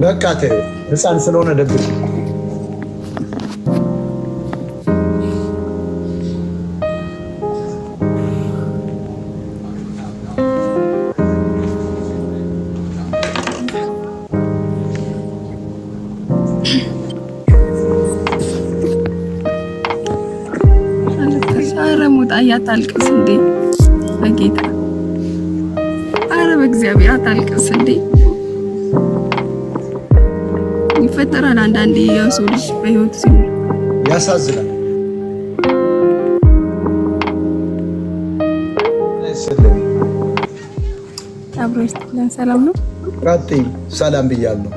በቃ ተይው፣ ህፃን ስለሆነ ደብቅ። አታልቅስ እንዴ በጌታ አረ በእግዚአብሔር አታልቅስ እንዴ። ይፈጠራል አንዳንዴ የሰው ልጅ በህይወት ሲኖር ያሳዝናል። አብሮ ይስጥልን። ሰላም ነው? ቀጥይ። ሰላም ብያለሁ።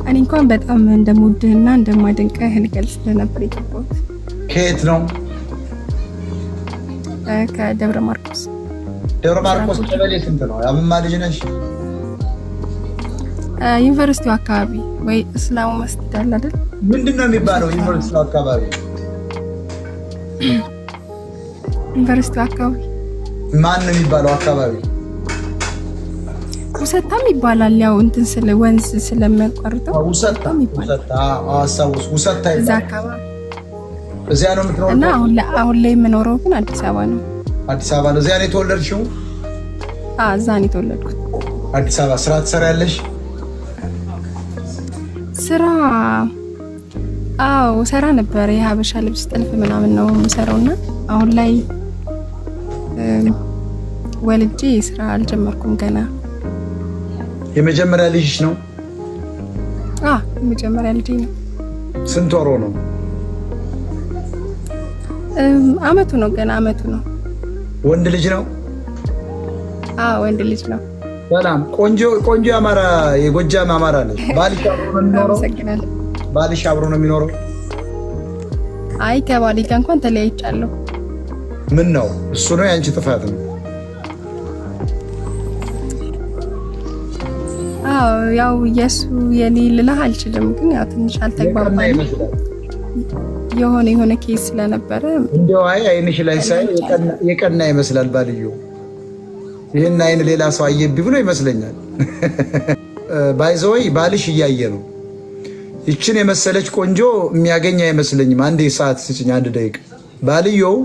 እኔ እንኳን በጣም እንደምወድህና እንደማደንቅህ ልገልጽ ነበር የገባሁት። ከየት ነው? ከደብረ ማርቆስ። ደብረ ማርቆስ ቀበሌ ስንት ነው? ያምማ ልጅ ነሽ? ዩኒቨርሲቲው አካባቢ ወይ እስላሙ መስጊድ አለ አይደል? ምንድነው የሚባለው ዩኒቨርሲቲው አካባቢ? ዩኒቨርሲቲው አካባቢ ማን ነው የሚባለው አካባቢ? ውሰታም ይባላል። ያው እንትን ስለ ወንዝ ስለሚያቋርጠው ውሰታም ይባላል። አሳውስ ውሰታ ይባላል። እዛ አካባቢ እዚያ ነው የምትኖረው? እና አሁን ላይ የምኖረው ግን አዲስ አበባ ነው። አዲስ አበባ ነው። እዚያ ነው የተወለድሽው? እዛ ነው የተወለድኩት። አዲስ አበባ። ስራ ትሰሪያለሽ? ስራ ሰራ ነበር። የሀበሻ ልብስ ጥልፍ ምናምን ነው የምሰራውና አሁን ላይ ወልጄ ስራ አልጀመርኩም ገና። የመጀመሪያ ልጅሽ ነው? የመጀመሪያ ልጅ ነው። ስንት ወሮ ነው? አመቱ ነው ገና አመቱ ነው። ወንድ ልጅ ነው? ወንድ ልጅ ነው። ሰላም። ቆንጆ አማራ፣ የጎጃም አማራ ነሽ። ባልሽ አብሮ ነው የሚኖረው? ባልሽ አብሮ ነው የሚኖረው? አይ ከባሌ ጋር እንኳን ተለያይቻለሁ። ምን ነው? እሱ ነው ያንቺ ጥፋት ነው? ያው የሱ የኔ ልልህ አልችልም፣ ግን ያው ትንሽ አልተግባባንም። የሆነ ኬስ ስለነበረ እንደው አይንሽ ላይ ሳይ የቀና ይመስላል ባልየው። ይሄን አይን ሌላ ሰው አየብኝ ብሎ ይመስለኛል። ባይዘወይ ባልሽ እያየ ነው። ይችን የመሰለች ቆንጆ የሚያገኝ አይመስለኝም። አንድ ሰዓት ስጭኝ፣ አንድ ደቂቃ። ባልየው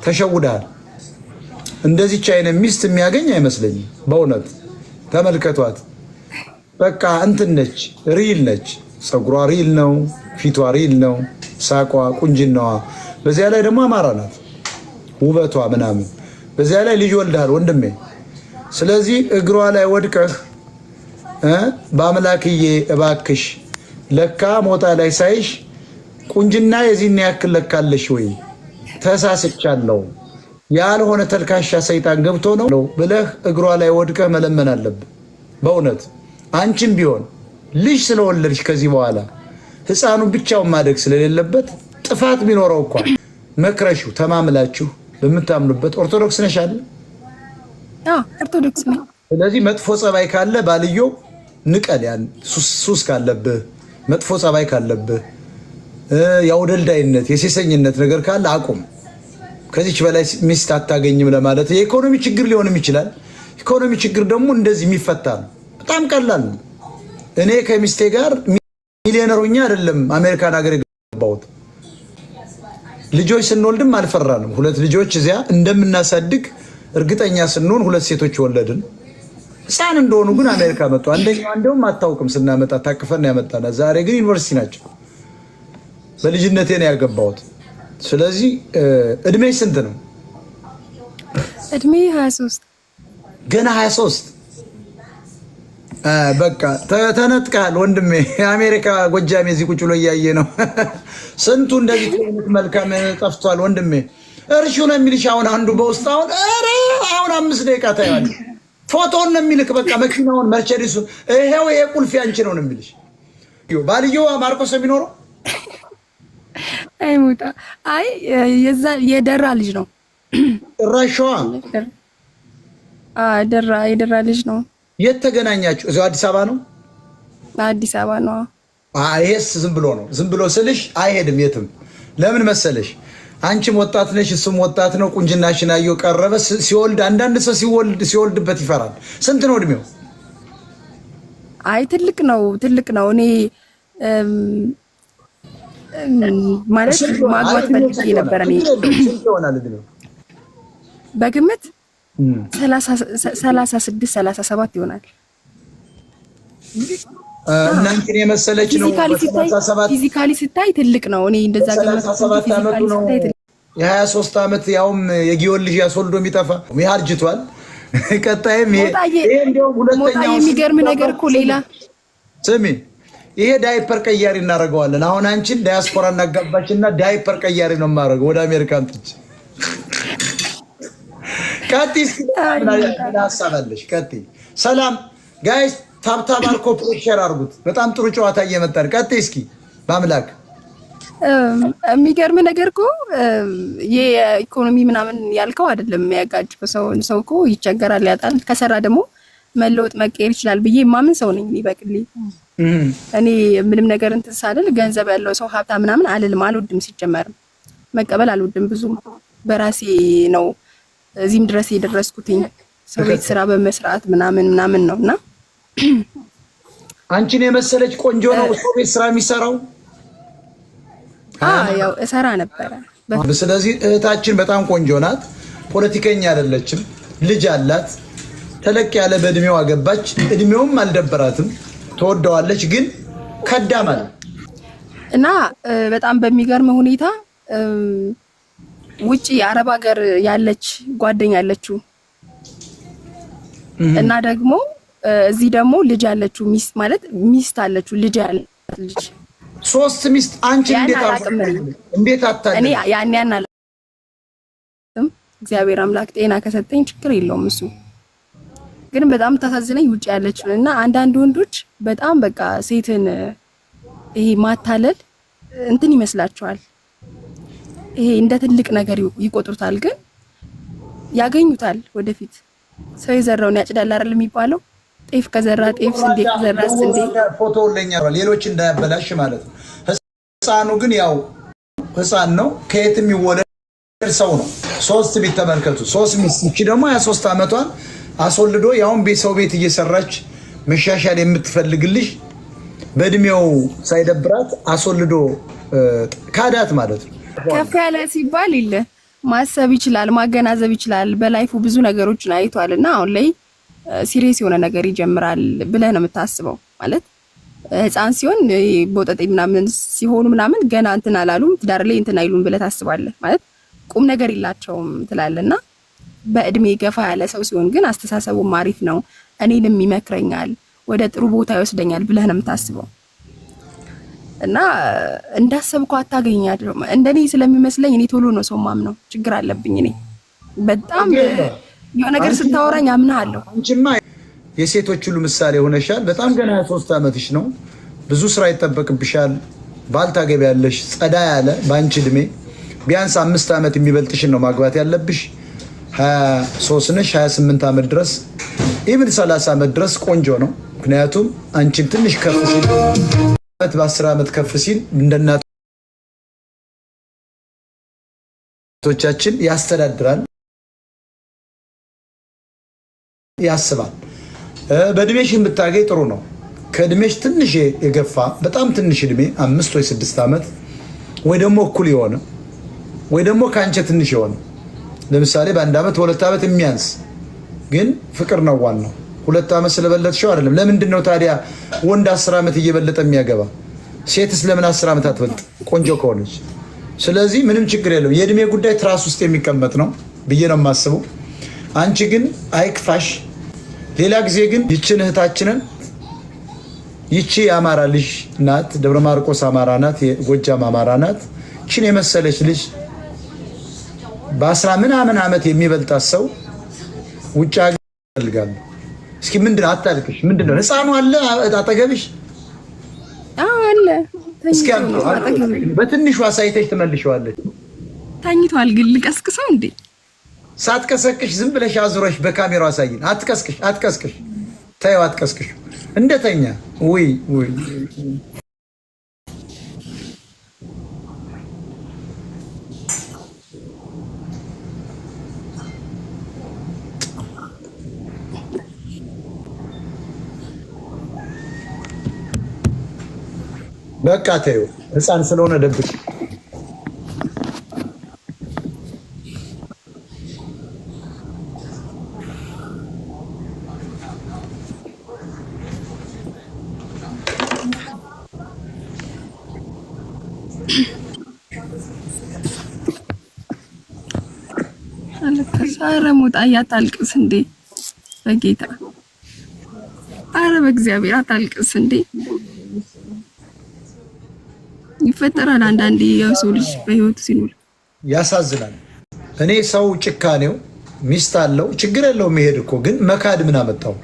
ተሸውዳል። እንደዚች አይነት ሚስት የሚያገኝ አይመስለኝም በእውነት። ተመልከቷት። በቃ እንትን ነች፣ ሪል ነች። ፀጉሯ ሪል ነው፣ ፊቷ ሪል ነው፣ ሳቋ፣ ቁንጅናዋ። በዚያ ላይ ደግሞ አማራ ናት፣ ውበቷ ምናምን። በዚያ ላይ ልጅ ወልዳል ወንድሜ። ስለዚህ እግሯ ላይ ወድቀህ በአምላክዬ እባክሽ ለካ ሞታ ላይ ሳይሽ ቁንጅና የዚህን ያክል ለካለሽ ወይ ተሳስቻለሁ፣ ያልሆነ ተልካሻ ሰይጣን ገብቶ ነው ብለህ እግሯ ላይ ወድቀህ መለመን አለብህ በእውነት። አንቺም ቢሆን ልጅ ስለወለድሽ ከዚህ በኋላ ህፃኑ ብቻውን ማደግ ስለሌለበት ጥፋት ቢኖረው እንኳን መክረሹ ተማምላችሁ በምታምኑበት። ኦርቶዶክስ ነሽ አይደል? ኦርቶዶክስ ነኝ። ስለዚህ መጥፎ ጸባይ ካለ ባልየው ንቀል። ያን ሱስ ካለብህ፣ መጥፎ ጸባይ ካለብህ፣ የአውደልዳይነት የሴሰኝነት ነገር ካለ አቁም። ከዚች በላይ ሚስት አታገኝም ለማለት የኢኮኖሚ ችግር ሊሆንም ይችላል። ኢኮኖሚ ችግር ደግሞ እንደዚህ የሚፈታ ነው። በጣም ቀላል ነው። እኔ ከሚስቴ ጋር ሚሊዮነር ሆኜ አይደለም አሜሪካን ሀገር የገባሁት። ልጆች ስንወልድም አልፈራንም። 2 ልጆች እዚያ እንደምናሳድግ እርግጠኛ ስንሆን 2 ሴቶች ወለድን። ህፃን እንደሆኑ ግን አሜሪካ መጡ። አንደኛው እንደውም አታውቅም ስናመጣ ታቅፈን ያመጣና ዛሬ ግን ዩኒቨርሲቲ ናቸው። በልጅነቴ ነው ያገባሁት። ስለዚህ እድሜ ስንት ነው? እድሜ 23። ገና 23? በቃ ተነጥቃል ወንድሜ። የአሜሪካ ጎጃሜ እዚህ ቁጭ ብሎ እያየ ነው። ስንቱ እንደዚህ መልካም ጠፍቷል ወንድሜ። እርሹ ነው የሚልሽ። አሁን አንዱ በውስጥ አሁን 5 ደቂቃ ታያለሽ። ፎቶውን ነው የሚልክ። በቃ መኪናውን መርቸዲሱን ይሄው ይሄ ቁልፍ ያንቺ ነው የሚልሽ። ባልየው ማርቆስ የሚኖረው አይሙታ የደራ ልጅ ነው። ራሻዋ የደራ ልጅ ነው። የት ተገናኛችሁ? እዚያው አዲስ አበባ ነው? አዲስ አበባ ነው። ይሄስ ዝም ብሎ ነው። ዝም ብሎ ስልሽ አይሄድም የትም። ለምን መሰለሽ? አንቺም ወጣት ነሽ፣ እሱም ወጣት ነው። ቁንጅናሽን አየሁ ቀረበ። ሲወልድ አንዳንድ ሰው ሲወልድበት ይፈራል። ስንት ነው እድሜው? አይ ትልቅ ነው። እኔ ማለት ማግባት ፈልጌ ነበር። እኔ በግምት 36 37 ይሆናል። እናንተን የመሰለች ነው። ፊዚካሊ ስታይ ትልቅ ነው። እኔ እንደዛ ገመት 37 ዓመቱ ነው። የ23 ዓመት ያውም የጊዮን ልጅ ያስወልዶ የሚጠፋ ያርጅቷል። ቀጣይም ይሄ እንደው ሁለተኛው የሚገርም ነገር እኮ ሌላ ስሚ፣ ይሄ ዳይፐር ቀያሪ እናደርገዋለን። አሁን አንቺን ዳያስፖራ እናጋባችና ዳይፐር ቀያሪ ነው የማደርገው ወደ አሜሪካን ጥጭ ቀጥይስ ሀሳባለሽ ቀጥይ። ሰላም ጋይስ፣ ታብታብ አልኮ ፕሮሼር አድርጉት። በጣም ጥሩ ጨዋታ እየመጣን ቀጥይ እስኪ በአምላክ። የሚገርም ነገር እኮ የኢኮኖሚ ምናምን ያልከው አይደለም የሚያጋጭው። ሰው እኮ ይቸገራል፣ ያጣል። ከሰራ ደግሞ መለወጥ መቀየር ይችላል ብዬ ማምን ሰው ነኝ። ይበቅልኝ። እኔ ምንም ነገር እንትን ሳልል ገንዘብ ያለው ሰው ሀብታም ምናምን አልልም፣ አልወድም። ሲጀመርም መቀበል አልወድም። ብዙ በራሴ ነው እዚህም ድረስ የደረስኩትኝ ሰው ቤት ስራ በመስራት ምናምን ነውና አንቺን የመሰለች ቆንጆ ነው ሰው ቤት ስራ የሚሰራው። ያው እሰራ ነበረ። ስለዚህ እህታችን በጣም ቆንጆ ናት። ፖለቲከኛ አይደለችም። ልጅ አላት። ተለቅ ያለ በእድሜው አገባች። እድሜውም አልደበራትም። ተወደዋለች። ግን ከዳማል እና በጣም በሚገርም ሁኔታ ውጪ የአረብ ሀገር ያለች ጓደኛ አለችው እና ደግሞ እዚህ ደግሞ ልጅ አለችው። ሚስት ማለት ሚስት አለችው። ልጅ ያለች ልጅ ሶስት ሚስት። አንቺ እንዴት አታለኝ? እኔ ያን እግዚአብሔር አምላክ ጤና ከሰጠኝ ችግር የለውም እሱ። ግን በጣም ታሳዝነኝ ውጪ ያለችው እና አንዳንድ ወንዶች በጣም በቃ ሴትን ይሄ ማታለል እንትን ይመስላቸዋል። ይሄ እንደ ትልቅ ነገር ይቆጥሩታል። ግን ያገኙታል ወደፊት። ሰው የዘራውን ያጭዳል አይደል የሚባለው? ጤፍ ከዘራ ጤፍ፣ ስንዴ ከዘራ ስንዴ። ፎቶ ለኛ ሌሎች እንዳያበላሽ ማለት ነው። ህፃኑ ግን ያው ህፃን ነው። ከየትም ይወለድ ሰው ነው። ሶስት ቤት ተመልከቱ። ሶስት ሚስት። እቺ ደግሞ 23 ዓመቷን አስወልዶ ያውን ሰው ቤት እየሰራች መሻሻል የምትፈልግልሽ በእድሜው ሳይደብራት አስወልዶ ካዳት ማለት ነው። ከፍ ያለ ሲባል ይለ ማሰብ ይችላል፣ ማገናዘብ ይችላል። በላይፉ ብዙ ነገሮችን አይቷልና አሁን ላይ ሲሪየስ የሆነ ነገር ይጀምራል ብለህ ነው የምታስበው። ማለት ህፃን ሲሆን ቦጠጤ ምናምን ሲሆኑ ምናምን ገና እንትን አላሉም ትዳር ላይ እንትን አይሉም ብለህ ታስባለህ። ማለት ቁም ነገር የላቸውም ትላለና በእድሜ ገፋ ያለ ሰው ሲሆን ግን አስተሳሰቡም አሪፍ ነው፣ እኔንም ይመክረኛል፣ ወደ ጥሩ ቦታ ይወስደኛል ብለህ ነው የምታስበው። እና እንዳሰብከው አታገኛለህ። እንደኔ ስለሚመስለኝ እኔ ቶሎ ነው ሰው ማምነው። ችግር አለብኝ እኔ በጣም የሆነ ነገር ስታወራኝ አምናለሁ። አንቺማ የሴቶች ሁሉ ምሳሌ ሆነሻል። በጣም ገና 23 ዓመትሽ ነው። ብዙ ስራ ይጠበቅብሻል። ባልታገቢያለሽ ጸዳ ያለ በአንቺ እድሜ ቢያንስ 5 ዓመት የሚበልጥሽን ነው ማግባት ያለብሽ። 23 ነሽ። 28 ዓመት ድረስ ኢቭን 30 ዓመት ድረስ ቆንጆ ነው። ምክንያቱም አንቺን ትንሽ ከፍ ሲል በ10 ዓመት ከፍ ሲል እንደናቶቻችን ያስተዳድራል፣ ያስባል። በእድሜሽ የምታገኝ ጥሩ ነው። ከእድሜሽ ትንሽ የገፋ በጣም ትንሽ እድሜ 5 ወይ 6 ዓመት ወይ ደግሞ እኩል የሆነ ወይ ደግሞ ከአንቺ ትንሽ የሆነ ለምሳሌ በ1 ዓመት 2 ዓመት የሚያንስ ግን ፍቅር ነው ዋናው። 2 ዓመት ስለበለጥሽው አይደለም። ለምንድን ነው ታዲያ ወንድ 10 ዓመት እየበለጠ የሚያገባ? ሴትስ ለምን 10 ዓመት አትበልጥ ቆንጆ ከሆነች? ስለዚህ ምንም ችግር የለው። የእድሜ ጉዳይ ትራስ ውስጥ የሚቀመጥ ነው ብዬ ነው የማስበው። አንቺ ግን አይክፋሽ። ሌላ ጊዜ ግን ይችን እህታችንን ይቺ የአማራ ልጅ ናት፣ ደብረ ማርቆስ አማራ ናት፣ የጎጃም አማራ ናት። ይችን የመሰለች ልጅ በ10 ምናምን ዓመት የሚበልጣት ሰው ውጭ ሀገር ይፈልጋሉ። እስኪ ምንድነው? አታልቅሽ። ምንድነው? ህፃኑ አለ አጠገብሽ? አለ። እስኪ በትንሹ አሳይተሽ ትመልሺዋለሽ። ተኝቷል። ግን ልቀስቅሰው እንዴ? ሳትቀሰቅሽ ዝም ብለሽ አዙረሽ በካሜራው አሳይን። አትቀስቅሽ። ታየው፣ አትቀስቅሽ። እንደተኛ ውይ በቃ ተይው፣ ህፃን ስለሆነ ደብቅ። ኧረ ሞጣ አታልቅስ እንዴ በጌታ ኧረ በእግዚአብሔር አታልቅስ እንዴ። ይፈጠራል አንዳንዴ የሰው ልጅ በህይወቱ ሲኖር ያሳዝናል። እኔ ሰው ጭካኔው ሚስት አለው ችግር የለውም መሄድ እኮ ግን መካድ ምን አመጣው?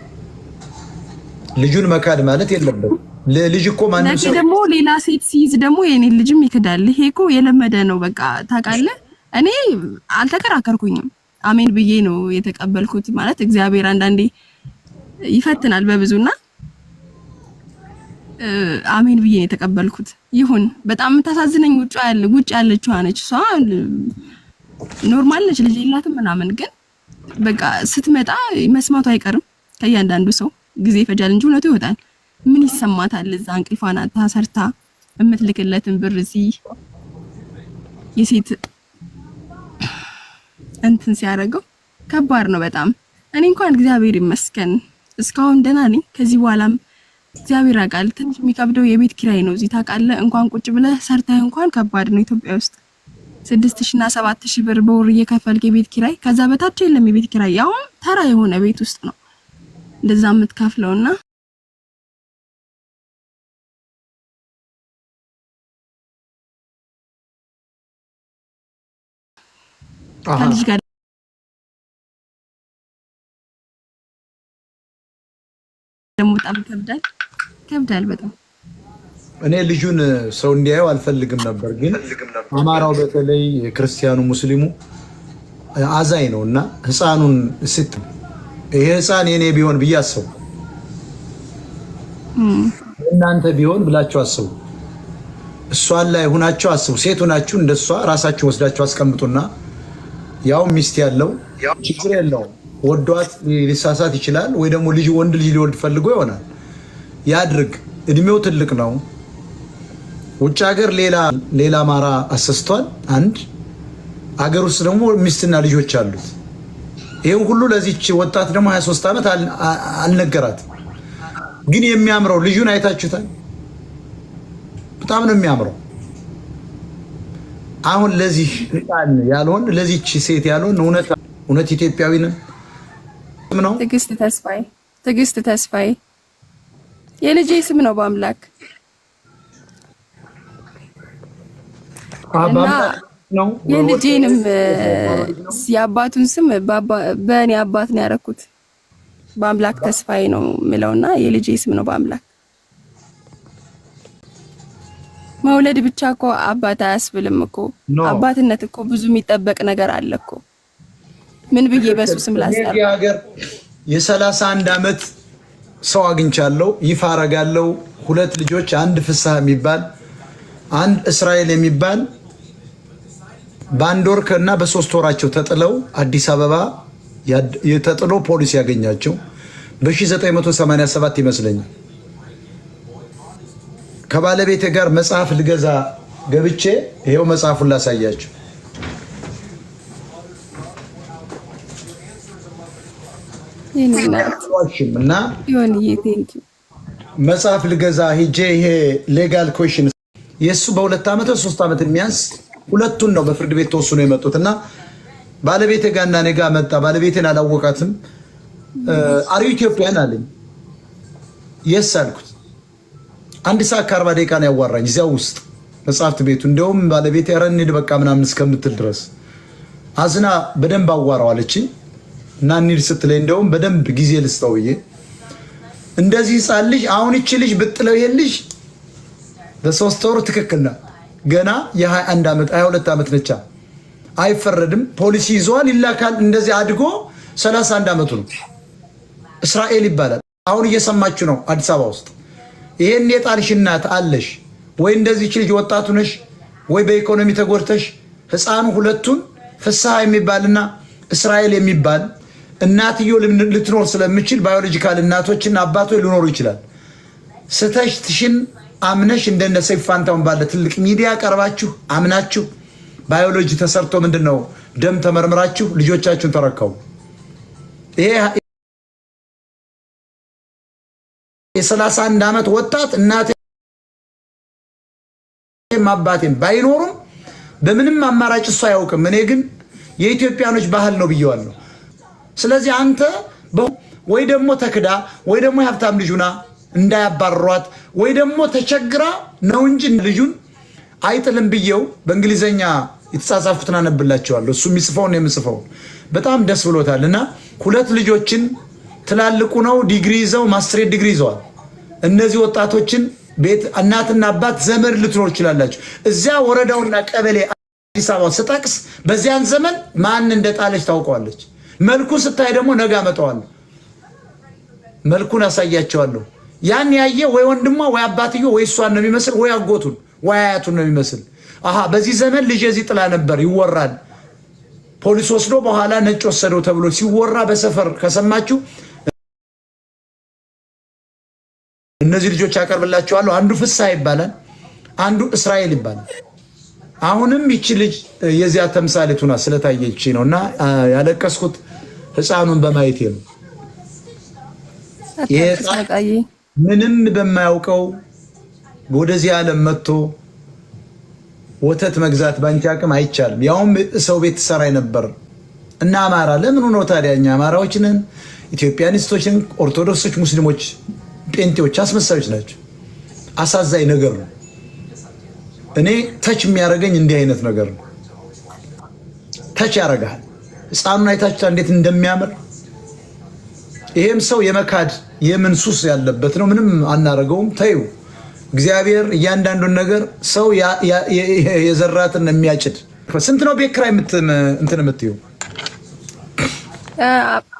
ልጁን መካድ ማለት የለበትም። ለልጅ እኮ ማንም ሰው ደግሞ ሌላ ሴት ሲይዝ ደግሞ የኔ ልጅም ይክዳል። ይሄ እኮ የለመደ ነው በቃ ታውቃለህ። እኔ አልተከራከርኩኝም አሜን ብዬ ነው የተቀበልኩት። ማለት እግዚአብሔር አንዳንዴ ይፈትናል በብዙና አሜን ብዬ ነው የተቀበልኩት። ይሁን በጣም የምታሳዝነኝ ውጭ ያለችው ነች። እሷ ኖርማል ነች፣ ልጅ የላትም ምናምን፣ ግን በቃ ስትመጣ መስማቱ አይቀርም። ከእያንዳንዱ ሰው ጊዜ ይፈጃል እንጂ እውነቱ ይወጣል። ምን ይሰማታል? እዛ እንቅልፏን ታሰርታ የምትልክለትን ብር እዚህ የሴት እንትን ሲያደርገው ከባድ ነው በጣም። እኔ እንኳን እግዚአብሔር ይመስገን እስካሁን ደህና ነኝ። ከዚህ በኋላም እግዚአብሔር ያውቃል። ትንሽ የሚከብደው የቤት ኪራይ ነው። እዚህ ታውቃለህ፣ እንኳን ቁጭ ብለህ ሰርተህ እንኳን ከባድ ነው። ኢትዮጵያ ውስጥ 6000 እና 7000 ብር በወር እየከፈልክ የቤት ኪራይ፣ ከዛ በታች የለም የቤት ኪራይ። ያው ተራ የሆነ ቤት ውስጥ ነው እንደዛ የምትከፍለውና ከልጅ ጋር ደግሞ በጣም ከብዳል በጣም። እኔ ልጁን ሰው እንዲያየው አልፈልግም ነበር፣ ግን አማራው በተለይ ክርስቲያኑ ሙስሊሙ አዛኝ ነው እና ህፃኑን ስት ይሄ ህፃን የኔ ቢሆን ብዬ አስቡ፣ እናንተ ቢሆን ብላችሁ አስቡ፣ እሷን ላይ ሁናችሁ አስቡ። ሴት ሁናችሁ እንደሷ ራሳችሁ ወስዳችሁ አስቀምጡና ያው ሚስት ያለው ችግር የለውም ወዷት ሊሳሳት ይችላል፣ ወይ ደግሞ ልጅ ወንድ ልጅ ሊወልድ ፈልጎ ይሆናል ያድርግ። እድሜው ትልቅ ነው። ውጭ ሀገር ሌላ አማራ አሰስቷል። አንድ አገር ውስጥ ደግሞ ሚስትና ልጆች አሉት። ይሄን ሁሉ ለዚች ወጣት ደግሞ 23 ዓመት አልነገራትም። ግን የሚያምረው ልጁን አይታችሁታል። በጣም ነው የሚያምረው። አሁን ለዚህ ህፃን ያልሆን ለዚች ሴት ያልሆን እውነት ኢትዮጵያዊ ነው። ትዕግስት ተስፋዬ የልጄ ስም ነው በአምላክ ነው። የልጄንም የአባቱን ስም በእኔ አባት ነው ያደረኩት። በአምላክ ተስፋዬ ነው የምለውና የልጄ ስም ነው በአምላክ። መውለድ ብቻ እኮ አባት አያስብልም እኮ። አባትነት እኮ ብዙ የሚጠበቅ ነገር አለ እኮ። ምን ብዬ በሱ ስም ላስጠራ? የ31 ዓመት ሰው አግኝቻለሁ፣ ይፋ አረጋለሁ። 2 ልጆች፣ አንድ ፍስሐ የሚባል አንድ እስራኤል የሚባል በአንድ ወር እና በ3 ወራቸው ተጥለው አዲስ አበባ የተጥሎ ፖሊስ ያገኛቸው በ1987 ይመስለኛል። ከባለቤቴ ጋር መጽሐፍ ልገዛ ገብቼ ይሄው መጽሐፉን ላሳያችሁ። እና መጽሐፍ ልገዛ ሂጄ ይሄ ሌጋል ኩዌሽን የሱ በ2 ዓመት 3 ዓመት የሚያንስ ሁለቱን ነው በፍርድ ቤት ተወስኖ የመጡት። እና ባለቤቴ ጋር እና እኔ ጋር መጣ። ባለቤቴን አላወቃትም። አሪው ኢትዮጵያን አለኝ። የስ አልኩት። 1 ሰዓት ከ40 ደቂቃ ነው ያዋራኝ እዚያው ውስጥ መጽሐፍት ቤቱ። እንደውም ባለቤቴ ኧረ እንሂድ በቃ ምናምን እስከምትል ድረስ አዝና በደንብ አዋራው አለችኝ። እና እንሂድ ስትለኝ እንደውም በደንብ ጊዜ ልስጠው ብዬ እንደዚህ ህፃን ልጅ አሁን እቺ ልጅ ብጥለው ይሄ ልጅ በ3 ወሩ ትክክል ነው። ገና የ21 ዓመት 22 ዓመት ነቻ። አይፈረድም። ፖሊሲ ይዟል፣ ይላካል። እንደዚህ አድጎ 31 ዓመቱ ነው። እስራኤል ይባላል። አሁን እየሰማችሁ ነው አዲስ አበባ ውስጥ። ይሄን የጣልሽ እናት አለሽ ወይ? እንደዚህ ልጅ ወጣቱ ነሽ ወይ? በኢኮኖሚ ተጎድተሽ ህፃኑ ሁለቱን ፍስሐ የሚባልና እስራኤል የሚባል እናትዮ ልትኖር ስለምችል ባዮሎጂካል እናቶችና አባቶች ሊኖሩ ይችላል። ስተሽ ትሽን አምነሽ እንደነ ሰይፉ ፋንታሁን ባለ ትልቅ ሚዲያ ቀርባችሁ አምናችሁ ባዮሎጂ ተሰርቶ ምንድነው ደም ተመርምራችሁ ልጆቻችሁን ተረከቡ። ይሄ የ31 ዓመት ወጣት እናቴም አባቴም ባይኖሩም በምንም አማራጭ እሱ አያውቅም። እኔ ግን የኢትዮጵያኖች ባህል ነው ብየዋለሁ። ስለዚህ አንተ ወይ ደግሞ ተክዳ ወይ ደግሞ የሀብታም ልጁና እንዳያባርሯት ወይ ደግሞ ተቸግራ ነው እንጂ ልጁን አይጥልም ብየው በእንግሊዘኛ የተጻጻፍኩትን አነብላቸዋለሁ። እሱ የሚጽፈው ነው የምጽፈው። በጣም ደስ ብሎታልና ሁለት ልጆችን ትላልቁ ነው ዲግሪ ይዘው ማስትሬት ዲግሪ ይዘዋል። እነዚህ ወጣቶችን ቤት እናትና አባት ዘመድ ልትኖር ይችላላችሁ። እዚያ ወረዳውና ቀበሌ አዲስ አበባ ስጠቅስ በዚያን ዘመን ማን እንደጣለች ታውቀዋለች። መልኩ ስታይ ደግሞ ነገ አመጣዋለሁ። መልኩን አሳያቸዋለሁ። ያን ያየ ወይ ወንድሟ ወይ አባትዮ ወይ እሷን ነው የሚመስል ወይ አጎቱን ወይ አያቱን ነው የሚመስል። አሃ በዚህ ዘመን ልጅ እዚህ ጥላ ነበር ይወራል። ፖሊስ ወስዶ በኋላ ነጭ ወሰደው ተብሎ ሲወራ በሰፈር ከሰማችሁ እነዚህ ልጆች ያቀርብላችኋለሁ። አንዱ ፍስሐ ይባላል፣ አንዱ እስራኤል ይባላል። አሁንም ይቺ ልጅ የዚያ ተምሳሌት ሆና ስለታየች ነውና ያለቀስኩት ህፃኑን በማየቴ ነው። ምንም በማያውቀው ወደዚህ ዓለም መጥቶ ወተት መግዛት ባንቺ አቅም አይቻልም። ያውም ሰው ቤት ሰራይ ነበር እና አማራ ለምን ነው ታዲያ? እኛ አማራዎች ነን፣ ኢትዮጵያኒስቶች ነን፣ ኦርቶዶክሶች፣ ሙስሊሞች፣ ጴንጤዎች አስመሳዮች ናቸው። አሳዛኝ ነገር ነው። እኔ ተች የሚያደርገኝ እንዲህ አይነት ነገር ነው። ተች ያደርጋል። ህፃኑን አይታችሁታ እንዴት እንደሚያምር። ይሄም ሰው የመካድ የምን ሱስ ያለበት ነው። ምንም አናረገውም። ተይው። እግዚአብሔር እያንዳንዱን ነገር ሰው የዘራትን የሚያጭድ። ስንት ነው ቤት ኪራይ እንትን የምትይው?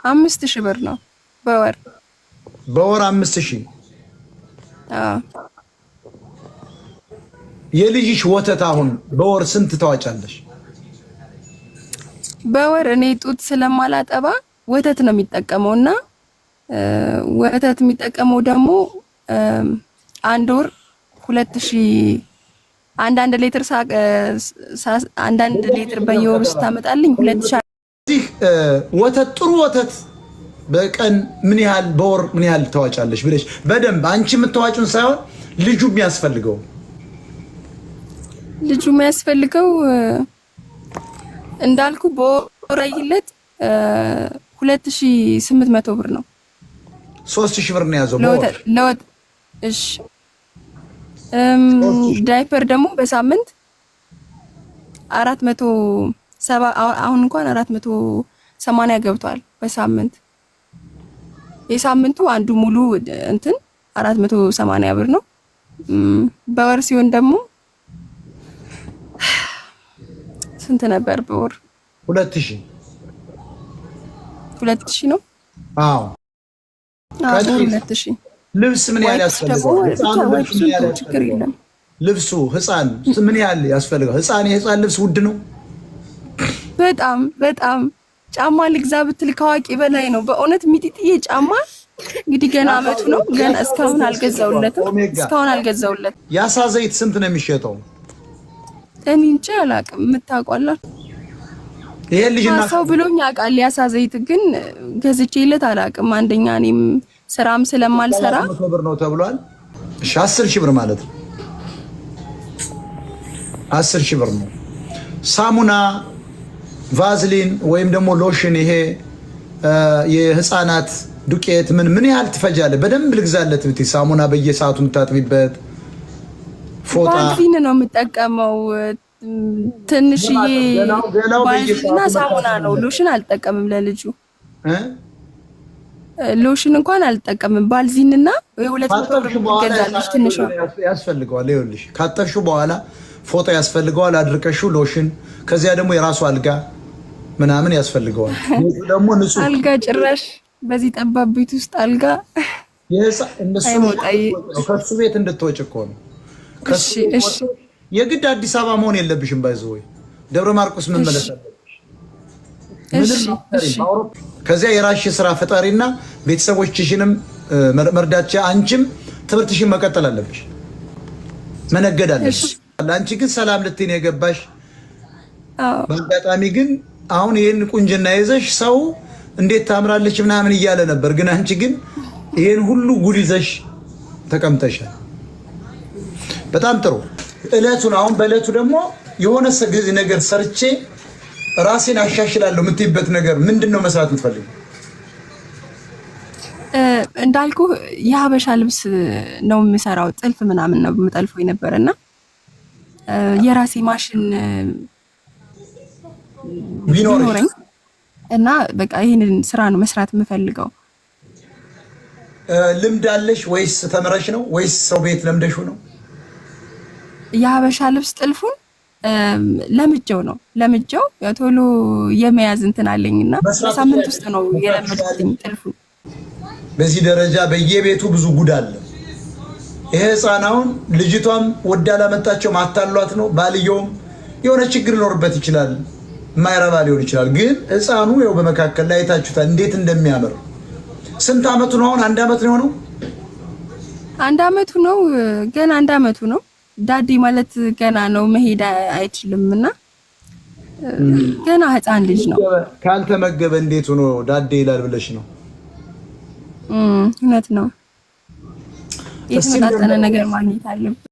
5000 ብር ነው በወር 5000። የልጅሽ ወተት አሁን በወር ስንት ታዋጫለሽ? በወር እኔ ጡት ስለማላጠባ ወተት ነው የሚጠቀመውና ወተት የሚጠቀመው ደግሞ አንድ ወር 2000 አንዳንድ ሊትር አንዳንድ ሊትር በየወሩ ስታመጣልኝ 2000። እዚህ ወተት ጥሩ ወተት በቀን ምን ያህል በወር ምን ያህል ታዋጫለሽ ብለሽ በደንብ አንቺ የምታዋጩን ሳይሆን ልጁ የሚያስፈልገው እንዳልኩ በወር አይለት 2800 ብር ነው። 3000 ብር ነው ያዘው ለወጥ። እሺ ዳይፐር ደግሞ በሳምንት 470 አሁን እንኳን 480 ገብቷል በሳምንት። የሳምንቱ አንዱ ሙሉ እንትን 480 ብር ነው። በወር ሲሆን ደግሞ ስንት ነበር በወር? 2000 ነው። አዎ 2000። ልብስ ምን ያህል ያስፈልጋል? ልብሱ ህፃን ምን ያህል ያስፈልጋል? የህፃን ልብስ ውድ ነው በጣም። ጫማ ልግዛ ብትል ከዋቂ በላይ ነው በእውነት። ሚጢጥዬ ጫማ እንግዲህ ገና አመቱ ነው። ገና እስካሁን አልገዛውለትም። ያሳ ዘይት ስንት ነው የሚሸጠው? እኔ እንጃ አላውቅም። የምታውቋላችሁ? ይሄ ልጅና ሰው ብሎኝ ያውቃል። ያሳ ዘይት ግን ገዝቼለት አላውቅም። አንደኛ እኔም ስራም ስለማልሰራ 100 ብር ነው ተብሏል። እሺ 10000 ብር ማለት ነው። 10000 ብር ነው። ሳሙና፣ ቫዝሊን ወይም ደግሞ ሎሽን፣ ይሄ የህፃናት ዱቄት ምን ያህል ትፈጃለህ? በደንብ ልግዛለት ብትይ ሳሙና በየሰዓቱ የምታጥቢበት ፎጣ። ቫዝሊን ነው የምጠቀመው። ትንሽዬ ቫዝሊንና ሳሙና ነው። ሎሽን አልጠቀምም ለልጁ ሎሽን እንኳን አልጠቀምም። ባልዚንና የ200 ብር ገዛለሽ ትንሽ ያስፈልገዋል። ይኸውልሽ ካጠብሽው በኋላ ፎጣ ያስፈልገዋል፣ አድርቀሽው ሎሽን፣ ከዚያ ደግሞ የራሱ አልጋ ምናምን ያስፈልገዋል። ደግሞ ንጹህ አልጋ ጭራሽ በዚህ ጠባብ ቤት ውስጥ አልጋ ከሱ ቤት እንድትወጭ እኮ ነው። እሺ የግድ አዲስ አበባ መሆን የለብሽም። ባይዘው ወይ ደብረ ማርቆስ መመለስ አለብሽ። ከዚያ የራስሽ ስራ ፈጣሪና ቤተሰቦችሽንም መርዳት፣ አንቺም ትምህርትሽን መቀጠል አለብሽ። መነገድ አለሽ። አንቺ ግን ሰላም ልትይ ነው የገባሽ። በአጋጣሚ ግን አሁን ይሄን ቁንጅና ይዘሽ ሰው እንዴት ታምራለች ምናምን እያለ ነበር። ግን አንቺ ግን ይሄን ሁሉ ጉድ ይዘሽ ተቀምጠሻል። በጣም ጥሩ። እለቱን አሁን በእለቱ ደግሞ የሆነ ነገር ሰርቼ ራሴን አሻሽላለሁ የምትይበት ነገር ምንድነው? መስራት የምትፈልጊው? እንዳልኩ የሀበሻ ልብስ ነው የምሰራው። ጥልፍ ምናምን ነው የምጠልፈው የነበረና የራሴ ማሽን ቢኖረኝ እና በቃ ይሄንን ስራ ነው መስራት የምፈልገው። ልምድ አለሽ ወይስ ተመረሽ ነው ወይስ ሰው ቤት ለምደሽ ነው? የሀበሻ ልብስ ጥልፉን ለምጀው ቶሎ የመያዝ እንትን አለኝና በሳምንት ውስጥ ነው የለመድኩትኝ ጥልፉን። በዚህ ደረጃ በየቤቱ ብዙ ጉድ አለ። ይሄ ህፃናውን ልጅቷም ወዳ ላመጣቸው ማታሏት ነው። ባልየውም የሆነ ችግር ሊኖርበት ይችላል፣ የማይረባ ሊሆን ይችላል። ግን ህፃኑ ያው በመካከል ላይ አይታችሁታል እንዴት እንደሚያምር። ስንት አመቱ ነው አሁን? 1 አመት ነው የሆነው። 1 አመቱ ነው ገና 1 አመቱ ነው። ዳዲ ማለት ገና ነው፣ መሄድ አይችልምና ገና ህፃን ልጅ ነው። ካልተመገበ እንዴት ሆኖ ዳዴ ይላል ብለሽ ነው? እውነት ነው። የተመጣጠነ ነገር ማግኘት አለበት።